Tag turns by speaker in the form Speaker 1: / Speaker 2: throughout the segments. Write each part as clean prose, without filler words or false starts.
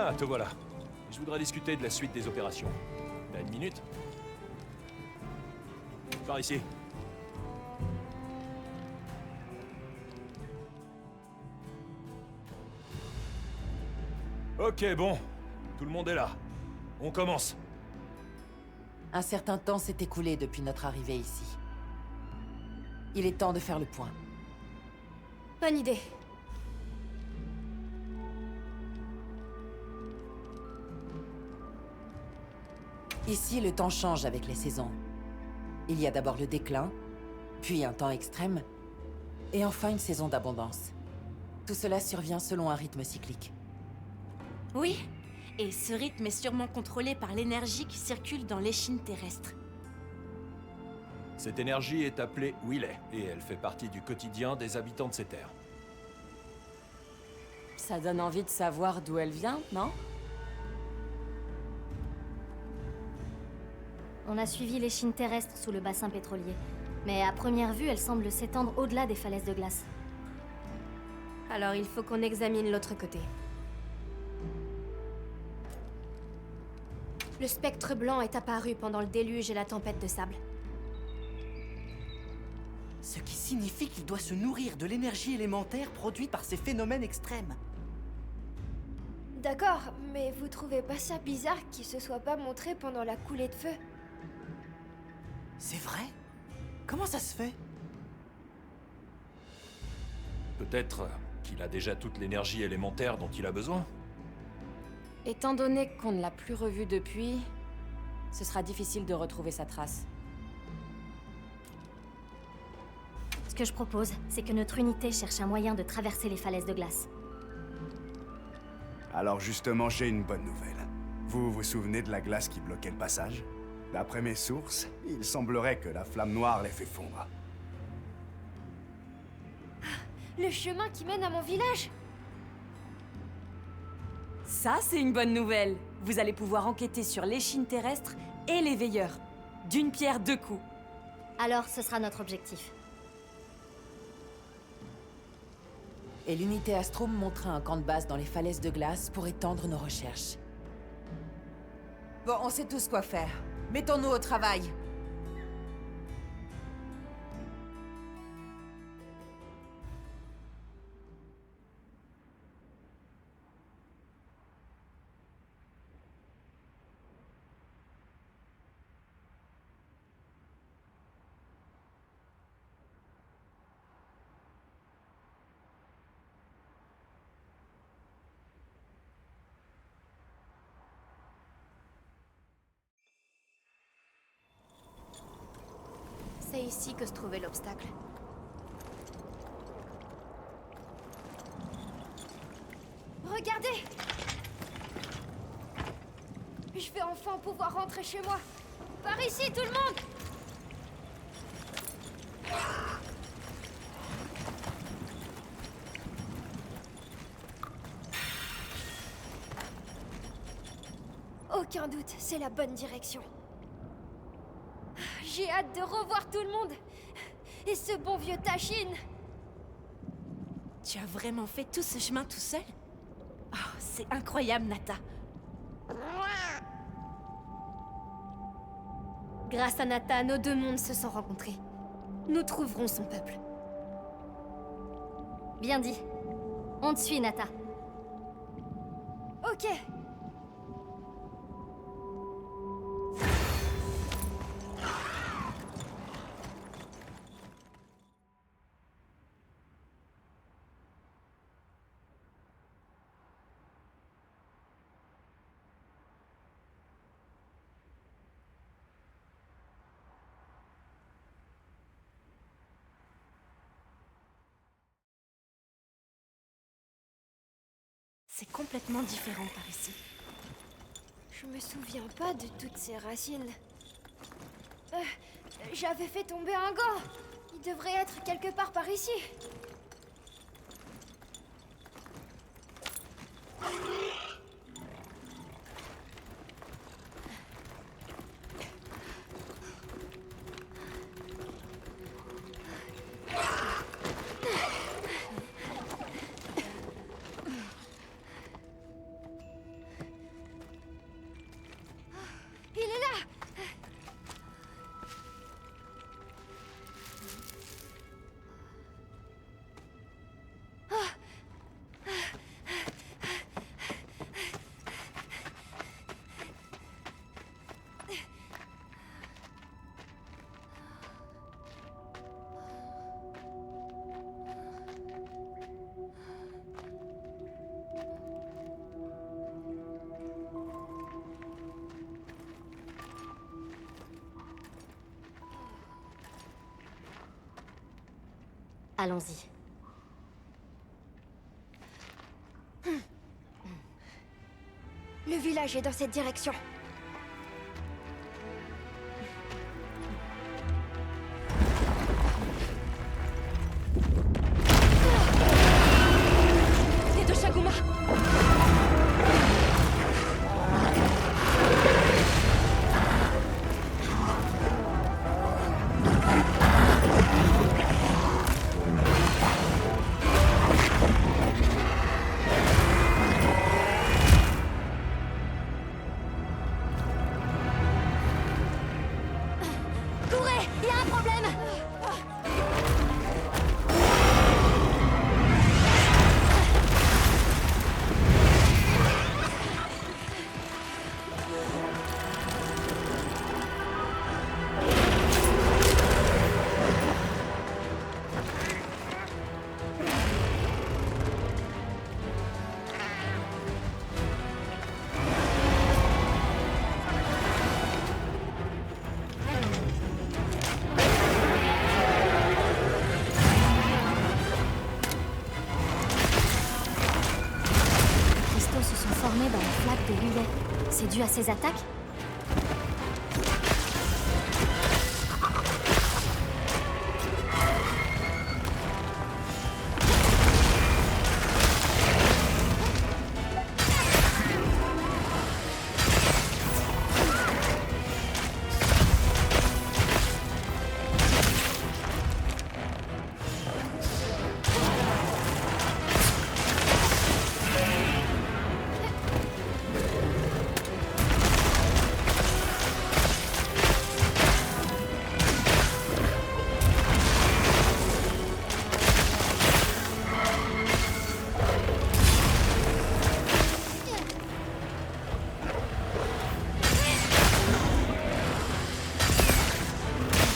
Speaker 1: Ah, te voilà. Je voudrais discuter de la suite des opérations. T'as une minute? Par ici. Ok, bon. Tout le monde est là. On commence.
Speaker 2: Un certain temps s'est écoulé depuis notre arrivée ici. Il est temps de faire le point.
Speaker 3: Bonne idée.
Speaker 2: Ici, le temps change avec les saisons. Il y a d'abord le déclin, puis un temps extrême, et enfin une saison d'abondance. Tout cela survient selon un rythme cyclique.
Speaker 3: Oui, et ce rythme est sûrement contrôlé par l'énergie qui circule dans l'échine terrestre.
Speaker 1: Cette énergie est appelée Willet, et elle fait partie du quotidien des habitants de ces terres.
Speaker 2: Ça donne envie de savoir d'où elle vient, non?
Speaker 4: On a suivi l'échine terrestre sous le bassin pétrolier. Mais à première vue, elle semble s'étendre au-delà des falaises de glace.
Speaker 3: Alors il faut qu'on examine l'autre côté. Le spectre blanc est apparu pendant le déluge et la tempête de sable.
Speaker 5: Ce qui signifie qu'il doit se nourrir de l'énergie élémentaire produite par ces phénomènes extrêmes.
Speaker 6: D'accord, mais vous trouvez pas ça bizarre qu'il se soit pas montré pendant la coulée de feu?
Speaker 5: C'est vrai? Comment ça se fait?
Speaker 1: Peut-être qu'il a déjà toute l'énergie élémentaire dont il a besoin.
Speaker 2: Étant donné qu'on ne l'a plus revu depuis, ce sera difficile de retrouver sa trace.
Speaker 4: Ce que je propose, c'est que notre unité cherche un moyen de traverser les falaises de glace.
Speaker 7: Alors justement, j'ai une bonne nouvelle. Vous vous souvenez de la glace qui bloquait le passage? D'après mes sources, il semblerait que la flamme noire l'ait fait fondre.
Speaker 6: Le chemin qui mène à mon village?
Speaker 2: Ça, c'est une bonne nouvelle. Vous allez pouvoir enquêter sur l'échine terrestre et les veilleurs. D'une pierre deux coups.
Speaker 4: Alors, ce sera notre objectif.
Speaker 2: Et l'unité Astrum montera un camp de base dans les falaises de glace pour étendre nos recherches. Bon, on sait tous quoi faire. Mettons-nous au travail.
Speaker 3: C'est ici que se trouvait l'obstacle.
Speaker 6: Regardez! Je vais enfin pouvoir rentrer chez moi. Par ici, tout le monde! Aucun doute, c'est la bonne direction. J'ai hâte de revoir tout le monde. Et ce bon vieux Tachine.
Speaker 3: Tu as vraiment fait tout ce chemin tout seul? Oh, c'est incroyable, Nata. Grâce à Nata, nos deux mondes se sont rencontrés. Nous trouverons son peuple.
Speaker 4: Bien dit. On te suit, Nata.
Speaker 6: Ok.
Speaker 3: C'est complètement différent par ici.
Speaker 6: Je me souviens pas de toutes ces racines. J'avais fait tomber un gant. Il devrait être quelque part par ici.
Speaker 4: Allons-y.
Speaker 6: Le village est dans cette direction.
Speaker 3: Les deux Shaguma!
Speaker 4: Courez! Il y a un problème! Les cristaux se sont formés dans la flaque de Luley. C'est dû à ses attaques?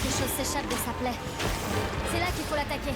Speaker 4: Quelque chose s'échappe de sa plaie. C'est là qu'il faut l'attaquer.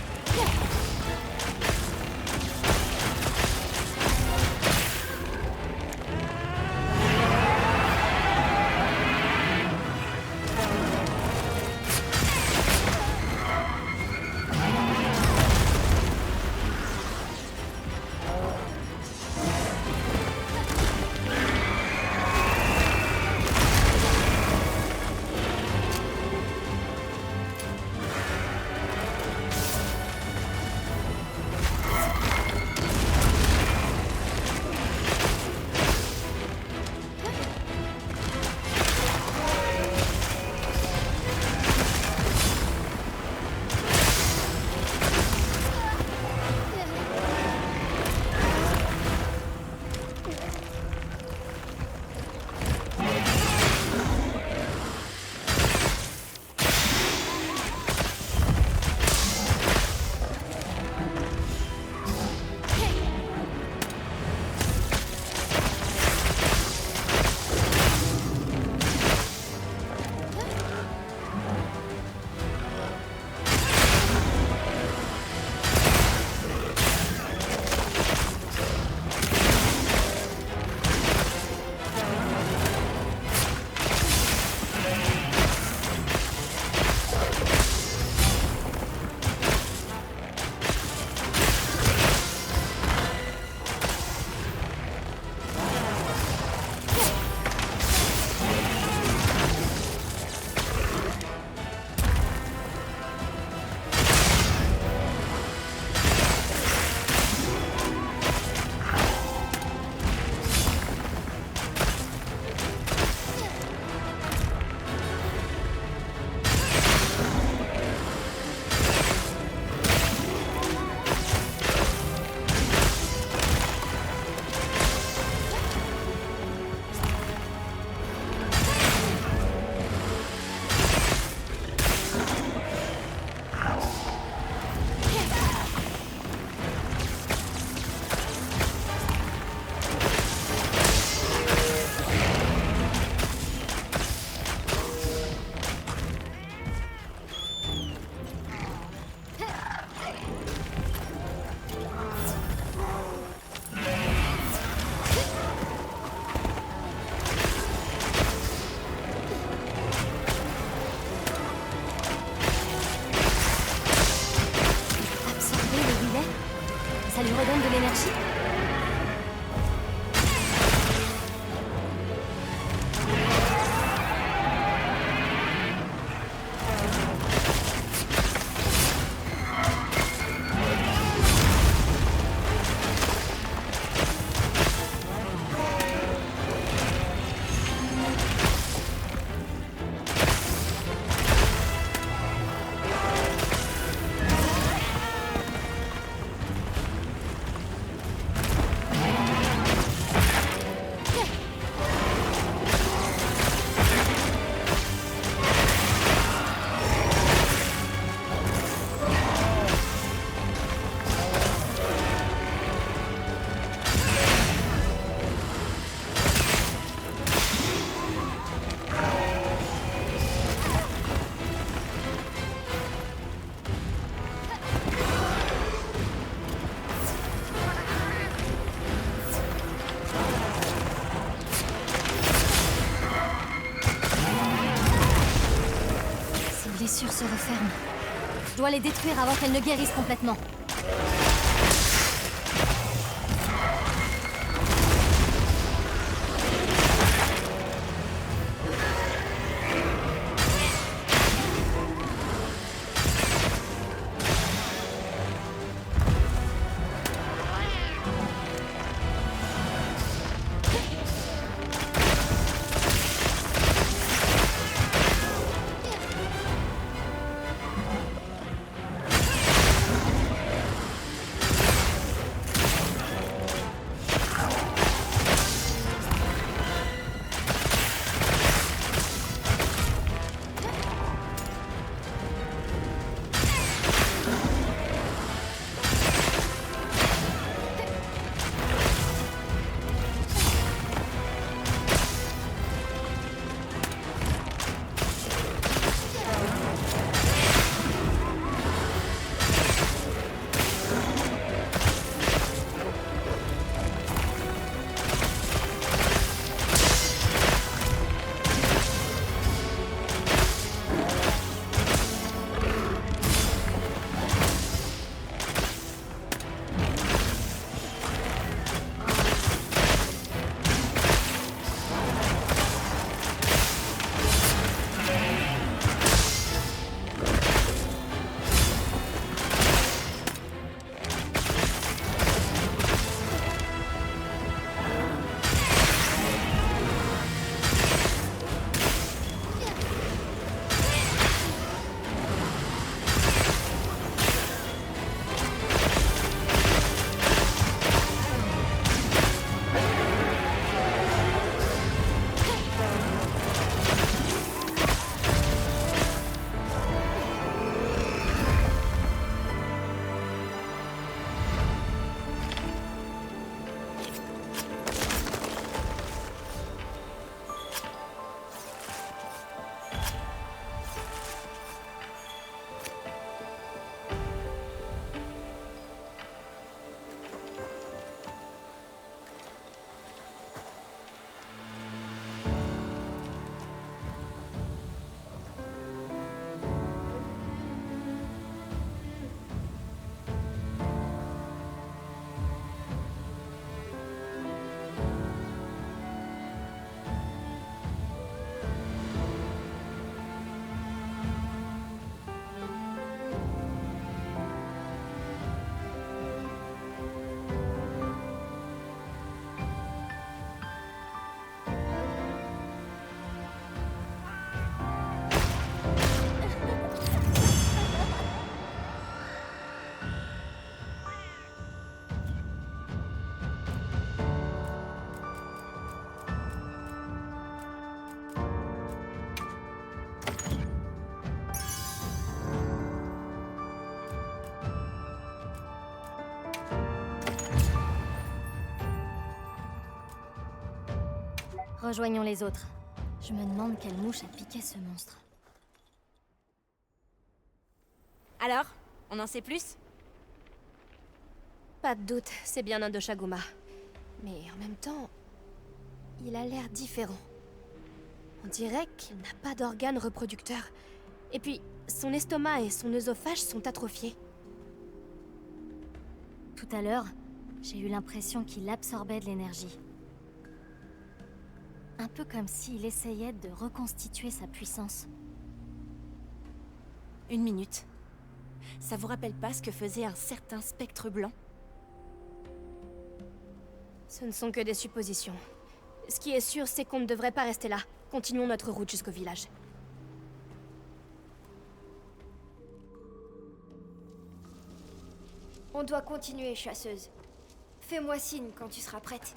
Speaker 4: blessures se referment. Je dois les détruire avant qu'elles ne guérissent complètement. Rejoignons les autres. Je me demande quelle mouche a piqué ce monstre.
Speaker 3: Alors, on en sait plus?
Speaker 6: Pas de doute, c'est bien un Doshaguma. Mais en même temps, il a l'air différent. On dirait qu'il n'a pas d'organes reproducteurs. Et puis, son estomac et son œsophage sont atrophiés.
Speaker 4: Tout à l'heure, j'ai eu l'impression qu'il absorbait de l'énergie. Un peu comme s'il essayait de reconstituer sa puissance.
Speaker 3: Une minute. Ça vous rappelle pas ce que faisait un certain spectre blanc?
Speaker 6: Ce ne sont que des suppositions. Ce qui est sûr, c'est qu'on ne devrait pas rester là. Continuons notre route jusqu'au village.
Speaker 8: On doit continuer, chasseuse. Fais-moi signe quand tu seras prête.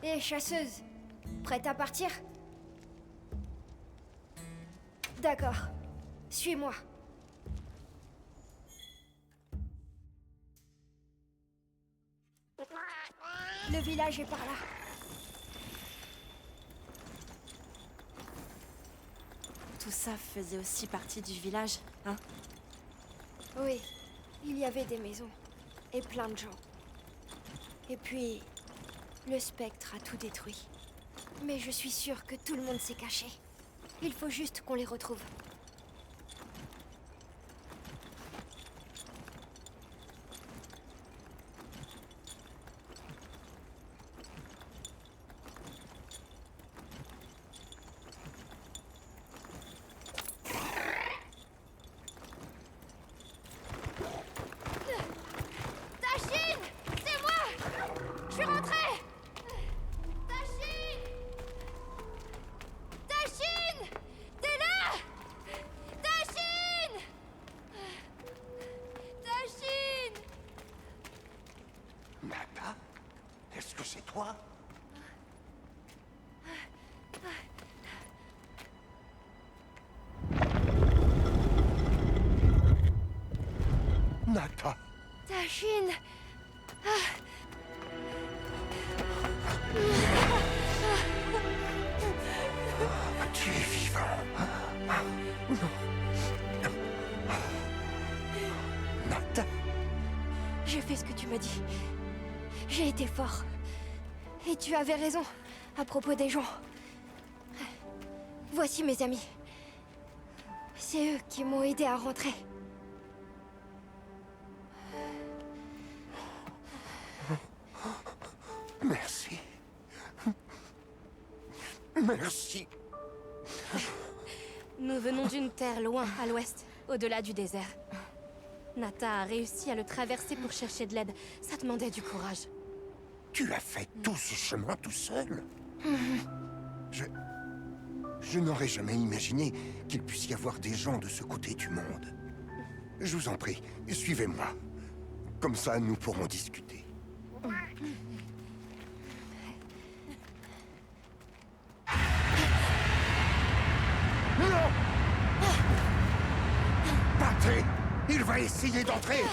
Speaker 8: Hé, chasseuse. Prête à partir? D'accord. Suis-moi. Le village est par là.
Speaker 3: Tout ça faisait aussi partie du village, hein?
Speaker 8: Oui, il y avait des maisons. Et plein de gens. Et puis, le spectre a tout détruit. Mais je suis sûre que tout le monde s'est caché. Il faut juste qu'on les retrouve.
Speaker 6: Tachine! C'est moi! Je suis rentrée! Tachine! Tachine! T'es là? Tachine! Tachine!
Speaker 9: Nata? Est-ce que c'est toi? Nata!
Speaker 8: Tachine!
Speaker 9: Tu es vivant. Nata?
Speaker 8: J'ai fait ce que tu m'as dit. J'ai été fort. Et tu avais raison à propos des gens. Voici mes amis. C'est eux qui m'ont aidé à rentrer.
Speaker 9: Merci. Merci.
Speaker 6: Nous venons d'une terre loin, à l'ouest, au-delà du désert. Nata a réussi à le traverser pour chercher de l'aide. Ça demandait du courage.
Speaker 9: Tu as fait tout ce chemin tout seul? Je n'aurais jamais imaginé qu'il puisse y avoir des gens de ce côté du monde. Je vous en prie, suivez-moi. Comme ça, nous pourrons discuter. Non! Partez! Il va essayer d'entrer!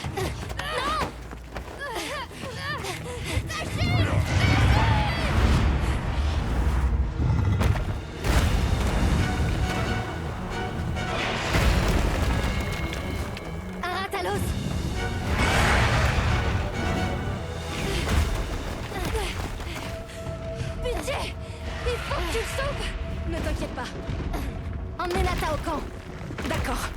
Speaker 6: Aratalos! Pitié! Il faut que tu le sauves! Ne t'inquiète pas. Emmenez Nata au camp. D'accord.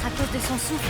Speaker 6: À cause de son souffle.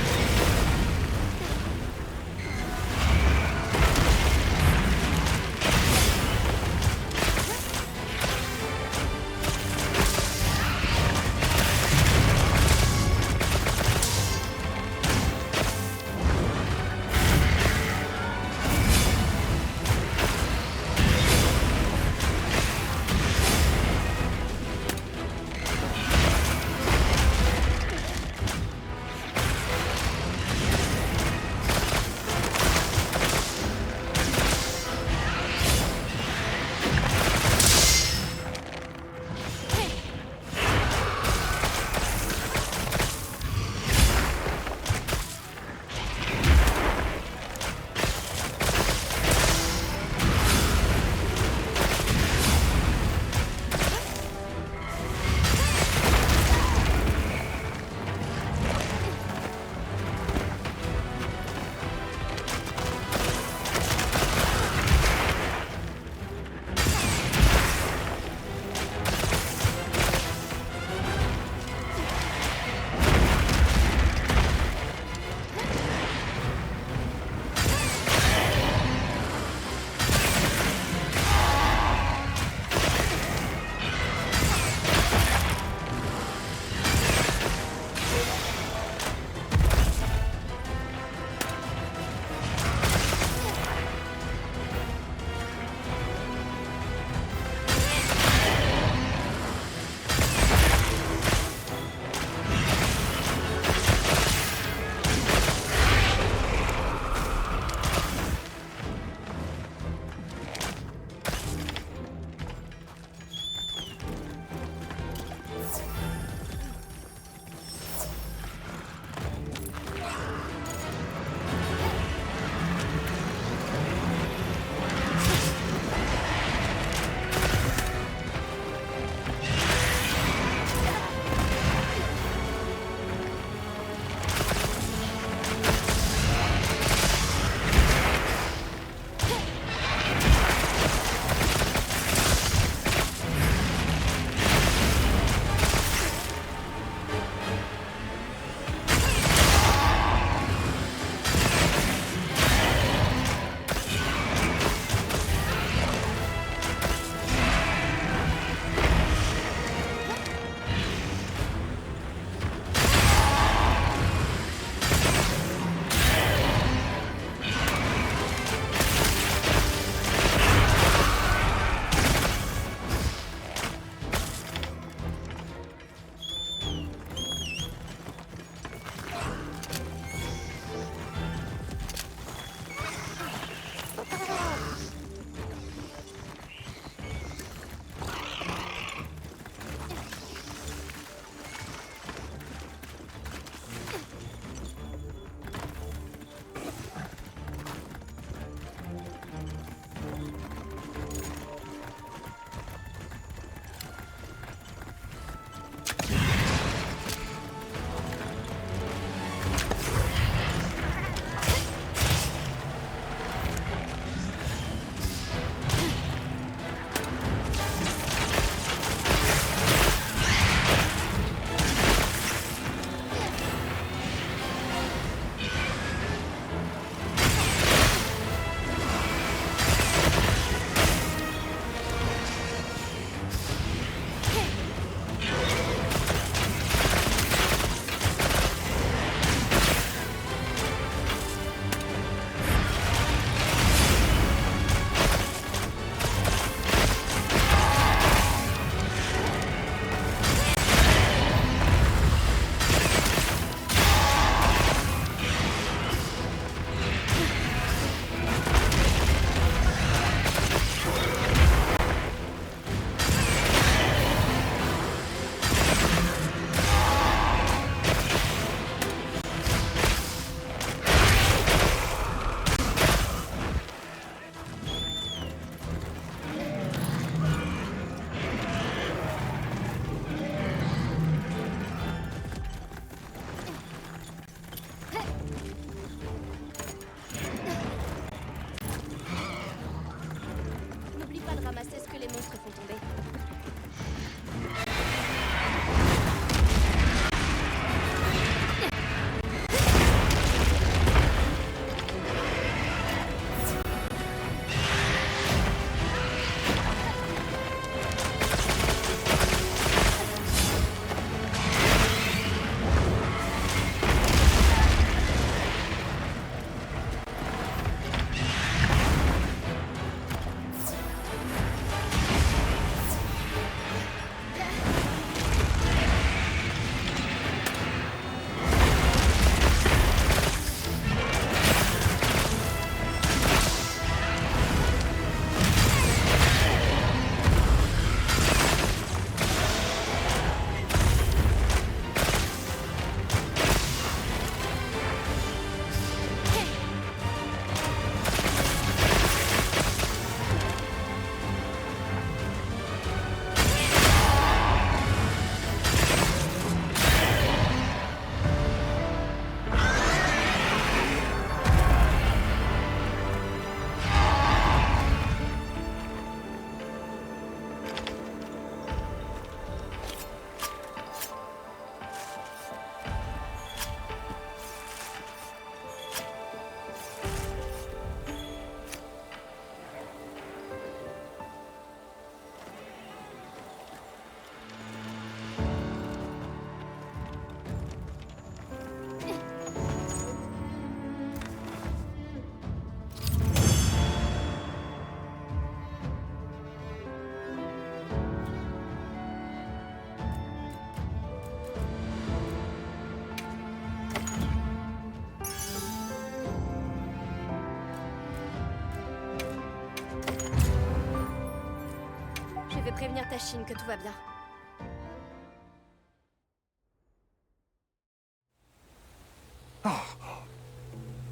Speaker 6: prévenir Tashin que tout va bien.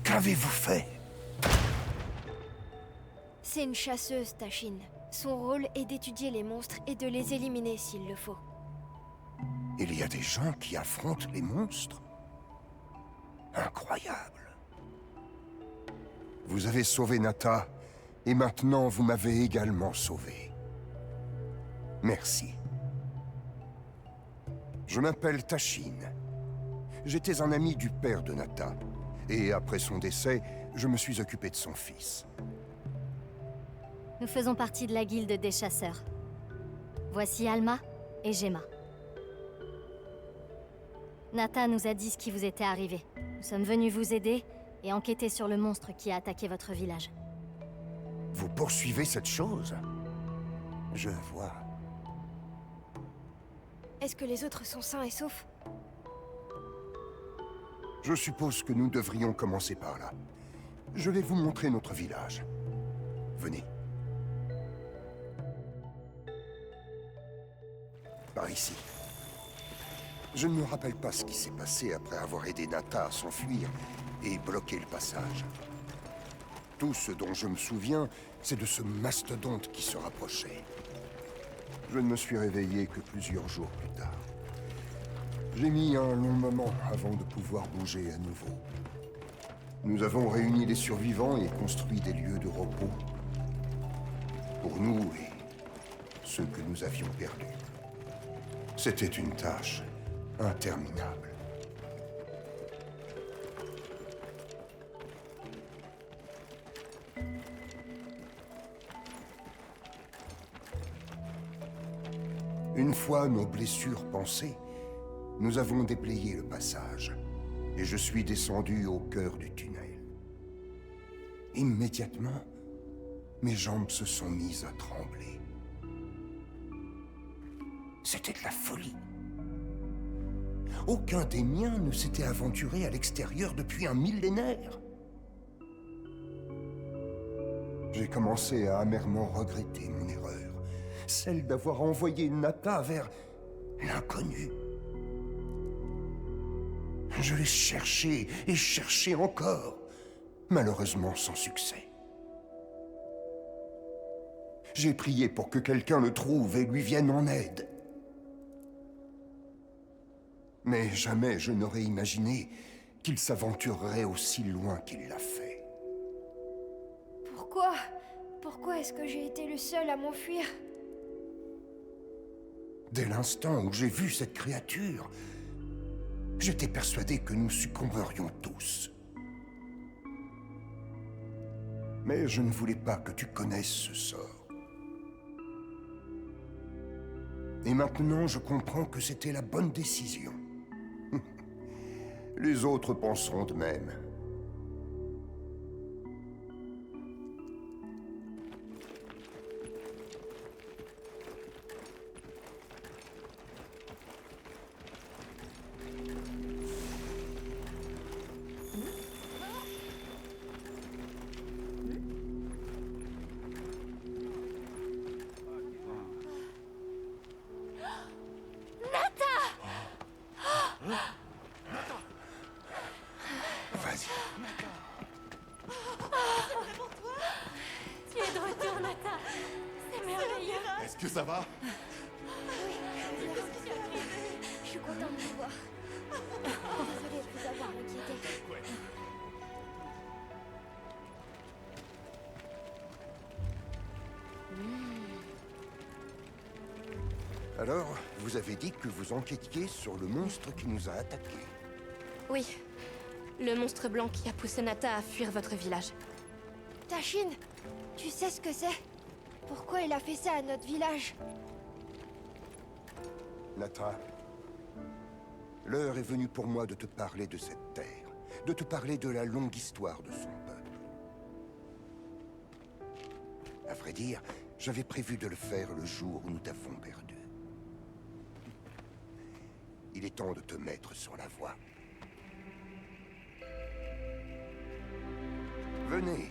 Speaker 9: Qu'avez-vous fait?
Speaker 8: C'est une chasseuse, Tashin. Son rôle est d'étudier les monstres et de les éliminer s'il le faut.
Speaker 9: Il y a des gens qui affrontent les monstres? Incroyable. Vous avez sauvé Nata, et maintenant vous m'avez également sauvé. Merci. Je m'appelle Tashin. J'étais un ami du père de Nata, et après son décès, je me suis occupé de son fils.
Speaker 4: Nous faisons partie de la guilde des chasseurs. Voici Alma et Gemma. Nata nous a dit ce qui vous était arrivé. Nous sommes venus vous aider et enquêter sur le monstre qui a attaqué votre village.
Speaker 9: Vous poursuivez cette chose? Je vois.
Speaker 8: Est-ce que les autres sont sains et saufs?
Speaker 9: Je suppose que nous devrions commencer par là. Je vais vous montrer notre village. Venez. Par ici. Je ne me rappelle pas ce qui s'est passé après avoir aidé Nata à s'enfuir et bloquer le passage. Tout ce dont je me souviens, c'est de ce mastodonte qui se rapprochait. Je ne me suis réveillé que plusieurs jours plus tard. J'ai mis un long moment avant de pouvoir bouger à nouveau. Nous avons réuni les survivants et construit des lieux de repos. Pour nous et ceux que nous avions perdus. C'était une tâche interminable. Une fois nos blessures pansées, nous avons déblayé le passage, et je suis descendu au cœur du tunnel. Immédiatement, mes jambes se sont mises à trembler. C'était de la folie. Aucun des miens ne s'était aventuré à l'extérieur depuis un millénaire. J'ai commencé à amèrement regretter mon erreur, celle d'avoir envoyé Nata vers l'inconnu. Je l'ai cherché et cherché encore, malheureusement sans succès. J'ai prié pour que quelqu'un le trouve et lui vienne en aide. Mais jamais je n'aurais imaginé qu'il s'aventurerait aussi loin qu'il l'a fait.
Speaker 8: Pourquoi? Pourquoi est-ce que j'ai été le seul à m'enfuir?
Speaker 9: Dès l'instant où j'ai vu cette créature, j'étais persuadé que nous succomberions tous. Mais je ne voulais pas que tu connaisses ce sort. Et maintenant, je comprends que c'était la bonne décision. Les autres penseront de même. Vas-y.
Speaker 3: Tu es de retour, Nata. C'est merveilleux.
Speaker 10: Est-ce que ça va?
Speaker 8: Je suis contente de vous voir. Désolée de vous avoir inquiété.
Speaker 9: Alors, vous avez dit que vous enquêtiez sur le monstre qui nous a attaqués.
Speaker 6: Oui. Le monstre blanc qui a poussé Nata à fuir votre village.
Speaker 8: Tashin, tu sais ce que c'est? Pourquoi il a fait ça à notre village?
Speaker 9: Nata, l'heure est venue pour moi de te parler de cette terre, de te parler de la longue histoire de son peuple. À vrai dire, j'avais prévu de le faire le jour où nous t'avons perdu. Il est temps de te mettre sur la voie. Venez.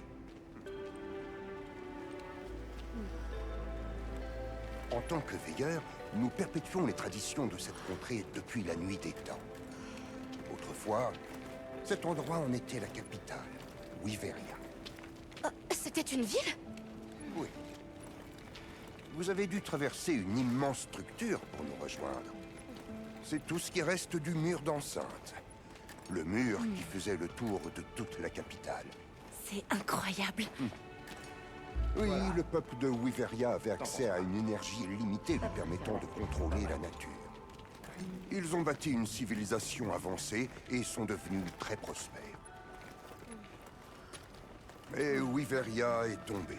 Speaker 9: En tant que veilleurs, nous perpétuons les traditions de cette contrée depuis la nuit des temps. Autrefois, cet endroit en était la capitale, Wyveria.
Speaker 6: C'était une ville?
Speaker 9: Oui. Vous avez dû traverser une immense structure pour nous rejoindre. C'est tout ce qui reste du mur d'enceinte. Le mur qui faisait le tour de toute la capitale.
Speaker 3: C'est incroyable.
Speaker 9: Oui, le peuple de Wyveria avait accès à une énergie limitée lui permettant de contrôler la nature. Ils ont bâti une civilisation avancée et sont devenus très prospères. Mais Wyveria est tombé.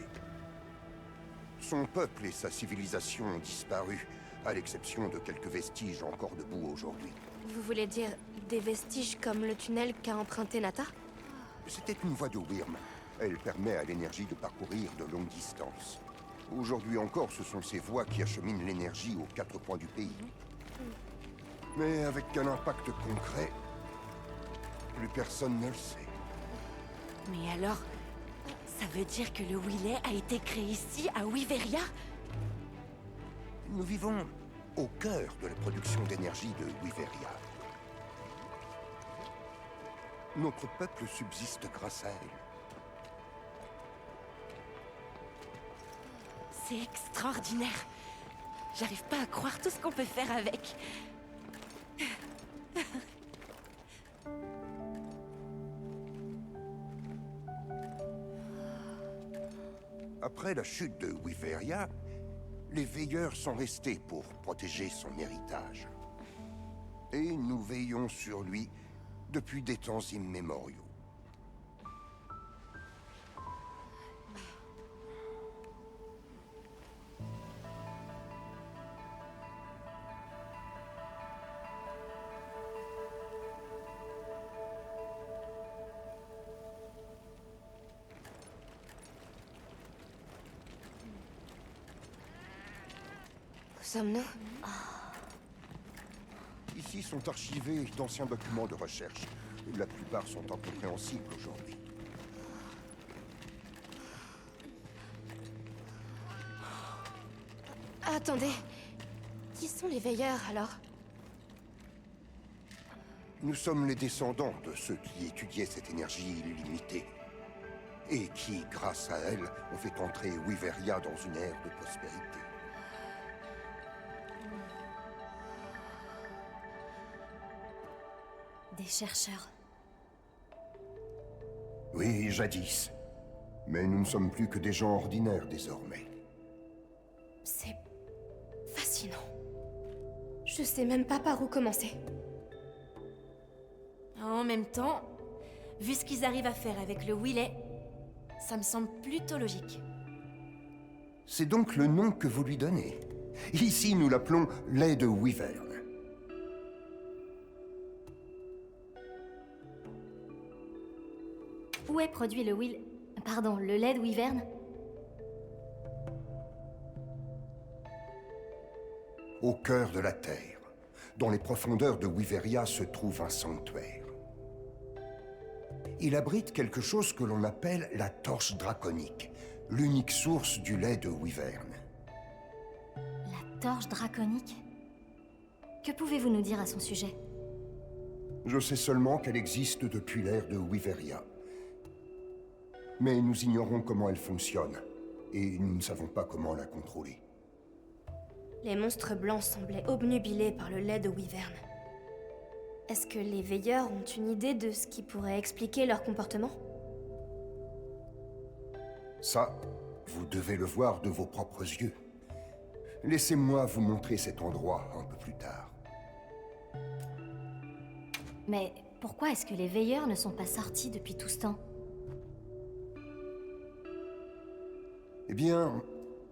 Speaker 9: Son peuple et sa civilisation ont disparu, à l'exception de quelques vestiges encore debout aujourd'hui.
Speaker 6: Vous voulez dire des vestiges comme le tunnel qu'a emprunté Nata?
Speaker 9: C'était une voie de Wyrm. Elle permet à l'énergie de parcourir de longues distances. Aujourd'hui encore, ce sont ces voies qui acheminent l'énergie aux 4 coins du pays. Mais avec un impact concret, plus personne ne le sait.
Speaker 3: Mais alors, ça veut dire que le Willet a été créé ici, à Wyveria?
Speaker 9: Nous vivons au cœur de la production d'énergie de Wyveria. Notre peuple subsiste grâce à elle.
Speaker 3: C'est extraordinaire. J'arrive pas à croire tout ce qu'on peut faire avec.
Speaker 9: Après la chute de Wyveria, les veilleurs sont restés pour protéger son héritage. Et nous veillons sur lui depuis des temps immémoriaux.
Speaker 6: Où sommes-nous?
Speaker 9: Ici sont archivés d'anciens documents de recherche. La plupart sont incompréhensibles aujourd'hui.
Speaker 6: Attendez. Qui sont les veilleurs, alors?
Speaker 9: Nous sommes les descendants de ceux qui étudiaient cette énergie illimitée. Et qui, grâce à elle, ont fait entrer Wyveria dans une ère de prospérité.
Speaker 4: Des chercheurs.
Speaker 9: Oui, jadis. Mais nous ne sommes plus que des gens ordinaires désormais.
Speaker 6: C'est fascinant. Je sais même pas par où commencer.
Speaker 3: En même temps, vu ce qu'ils arrivent à faire avec le Willet, ça me semble plutôt logique.
Speaker 9: C'est donc le nom que vous lui donnez. Ici, nous l'appelons lait de Wyvern.
Speaker 4: Où est produit le le lait de Wyvern?
Speaker 9: Au cœur de la Terre, dans les profondeurs de Wyveria, se trouve un sanctuaire. Il abrite quelque chose que l'on appelle la torche draconique, l'unique source du lait de Wyvern.
Speaker 4: La torche draconique? Que pouvez-vous nous dire à son sujet?
Speaker 9: Je sais seulement qu'elle existe depuis l'ère de Wyveria. Mais nous ignorons comment elle fonctionne, et nous ne savons pas comment la contrôler.
Speaker 6: Les monstres blancs semblaient obnubilés par le lait de Wyvern. Est-ce que les veilleurs ont une idée de ce qui pourrait expliquer leur comportement?
Speaker 9: Ça, vous devez le voir de vos propres yeux. Laissez-moi vous montrer cet endroit un peu plus tard.
Speaker 4: Mais pourquoi est-ce que les veilleurs ne sont pas sortis depuis tout ce temps?
Speaker 9: Eh bien,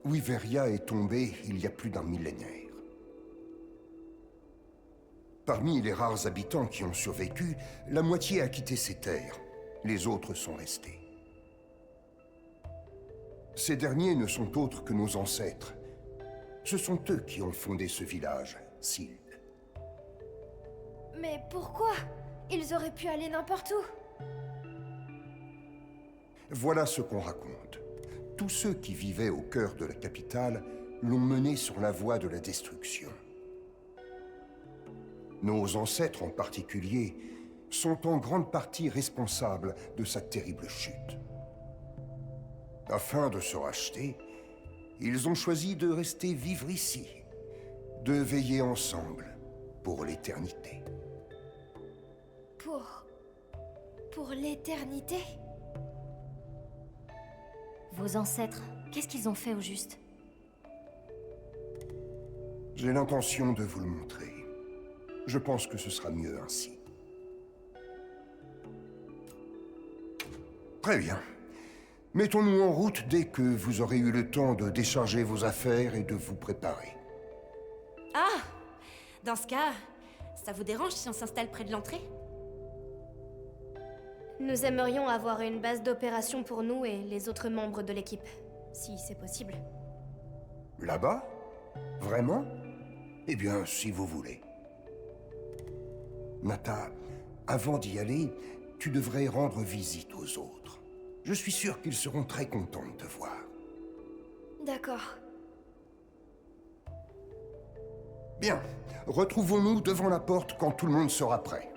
Speaker 9: Wyveria est tombée il y a plus d'un millénaire. Parmi les rares habitants qui ont survécu, la moitié a quitté ces terres. Les autres sont restés. Ces derniers ne sont autres que nos ancêtres. Ce sont eux qui ont fondé ce village, Sild.
Speaker 8: Mais pourquoi? Ils auraient pu aller n'importe où.
Speaker 9: Voilà ce qu'on raconte. Tous ceux qui vivaient au cœur de la capitale l'ont mené sur la voie de la destruction. Nos ancêtres en particulier sont en grande partie responsables de sa terrible chute. Afin de se racheter, ils ont choisi de rester vivre ici, de veiller ensemble pour l'éternité.
Speaker 8: Pour l'éternité?
Speaker 4: Vos ancêtres, qu'est-ce qu'ils ont fait au juste?
Speaker 9: J'ai l'intention de vous le montrer. Je pense que ce sera mieux ainsi. Très bien. Mettons-nous en route dès que vous aurez eu le temps de décharger vos affaires et de vous préparer.
Speaker 3: Ah! Dans ce cas, ça vous dérange si on s'installe près de l'entrée?
Speaker 6: Nous aimerions avoir une base d'opération pour nous et les autres membres de l'équipe, si c'est possible.
Speaker 9: Là-bas? Vraiment? Eh bien, si vous voulez. Nata, avant d'y aller, tu devrais rendre visite aux autres. Je suis sûr qu'ils seront très contents de te voir.
Speaker 8: D'accord.
Speaker 9: Bien, retrouvons-nous devant la porte quand tout le monde sera prêt.